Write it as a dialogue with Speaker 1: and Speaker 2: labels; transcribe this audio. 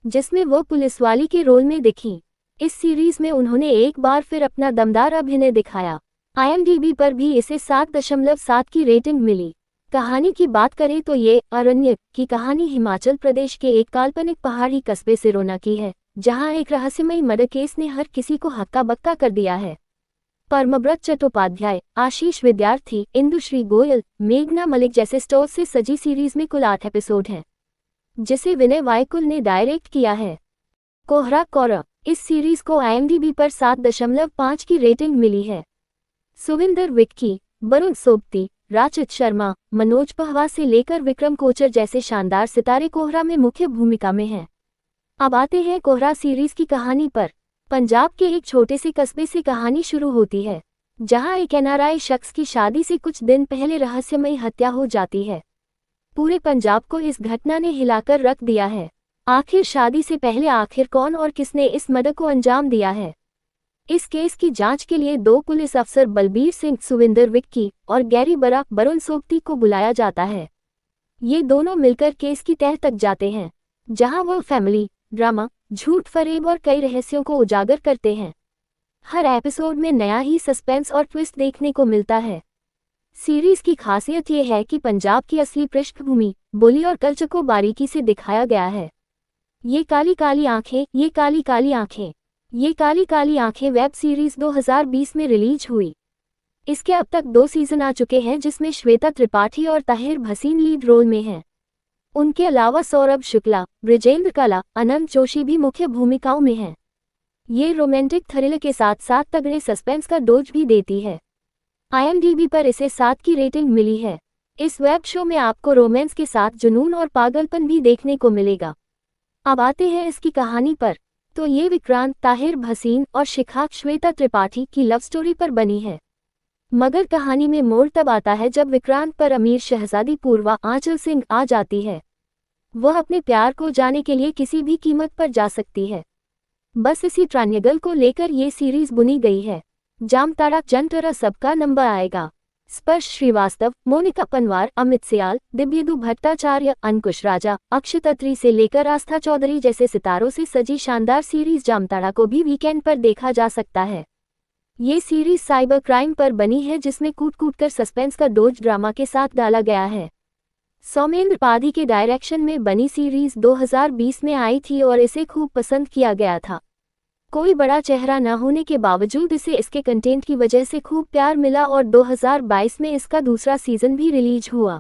Speaker 1: जिसमें वो पुलिसवाली के रोल में दिखीं। इस सीरीज में उन्होंने एक बार फिर अपना दमदार अभिनय दिखाया। IMDb पर भी इसे 7.7 की रेटिंग मिली। कहानी की बात करें तो ये अरण्यक की कहानी हिमाचल प्रदेश के एक काल्पनिक पहाड़ी कस्बे सिरोना की है, जहां एक रहस्यमयी मर्डर केस ने हर किसी को हक्का बक्का कर दिया है। परमव्रत चट्टोपाध्याय, आशीष विद्यार्थी, इंदुश्री गोयल, मेघना मलिक जैसे स्टार्स से सजी सीरीज में कुल 8 एपिसोड हैं, जिसे विनय वायकुल ने डायरेक्ट किया है। कोहरा कौरा, इस सीरीज को IMDb पर 7.5 की रेटिंग मिली है। सुविंदर विक्की, वरुण सोबती, राचित शर्मा, मनोज पहवा से लेकर विक्रम कोचर जैसे शानदार सितारे कोहरा में मुख्य भूमिका में हैं। अब आते हैं कोहरा सीरीज की कहानी पर। पंजाब के एक छोटे से कस्बे से कहानी शुरू होती है, जहां एक NRI शख्स की शादी से कुछ दिन पहले रहस्यमयी हत्या हो जाती है। पूरे पंजाब को इस घटना ने हिलाकर रख दिया है। आखिर शादी से पहले आखिर कौन और किसने इस मर्डर को अंजाम दिया है? इस केस की जांच के लिए 2 पुलिस अफसर बलबीर सिंह सुविंदर विक्की और गैरी बरा वरुण सोबती को बुलाया जाता है। ये दोनों मिलकर केस की तह तक जाते हैं, जहां वो फैमिली ड्रामा, झूठ फरेब और कई रहस्यों को उजागर करते हैं। हर एपिसोड में नया ही सस्पेंस और ट्विस्ट देखने को मिलता है। सीरीज की खासियत ये है कि पंजाब की असली पृष्ठभूमि, बोली और कल्चर को बारीकी से दिखाया गया है। ये काली काली आंखें, ये काली काली आंखें, ये काली काली आंखें वेब सीरीज 2020 में रिलीज हुई। इसके अब तक 2 सीजन आ चुके हैं, जिसमें श्वेता त्रिपाठी और ताहिर भसीन लीड रोल में हैं। उनके अलावा सौरभ शुक्ला, ब्रिजेंद्र कला, अनंत जोशी भी मुख्य भूमिकाओं में हैं। ये रोमांटिक थ्रिलर के साथ साथ तगड़े सस्पेंस का डोज भी देती है। IMDb पर इसे 7 की रेटिंग मिली है। इस वेब शो में आपको रोमांस के साथ जुनून और पागलपन भी देखने को मिलेगा। अब आते हैं इसकी कहानी पर। तो ये विक्रांत, ताहिर भसीन और शिखा श्वेता त्रिपाठी की लव स्टोरी पर बनी है। मगर कहानी में मोड़ तब आता है जब विक्रांत पर अमीर शहजादी पूर्वा आंचल सिंह आ जाती है। वह अपने प्यार को जाने के लिए किसी भी कीमत पर जा सकती है। बस इसी ट्रायंगल को लेकर ये सीरीज बुनी गई है। जामताड़ा जंटरा सबका नंबर आएगा। स्पर्श श्रीवास्तव, मोनिका पनवार, अमित सियाल, दिव्यदु भट्टाचार्य, अंकुश राजा, अक्षत अत्री से लेकर आस्था चौधरी जैसे सितारों से सजी शानदार सीरीज जामताड़ा को भी वीकेंड पर देखा जा सकता है। ये सीरीज साइबर क्राइम पर बनी है, जिसमें कूट कूट कर सस्पेंस का डोज ड्रामा के साथ डाला गया है। सौमेंद्र पाधी के डायरेक्शन में बनी सीरीज 2020 में आई थी और इसे खूब पसंद किया गया था। कोई बड़ा चेहरा न होने के बावजूद इसे इसके कंटेंट की वजह से खूब प्यार मिला और 2022 में इसका दूसरा सीजन भी रिलीज हुआ।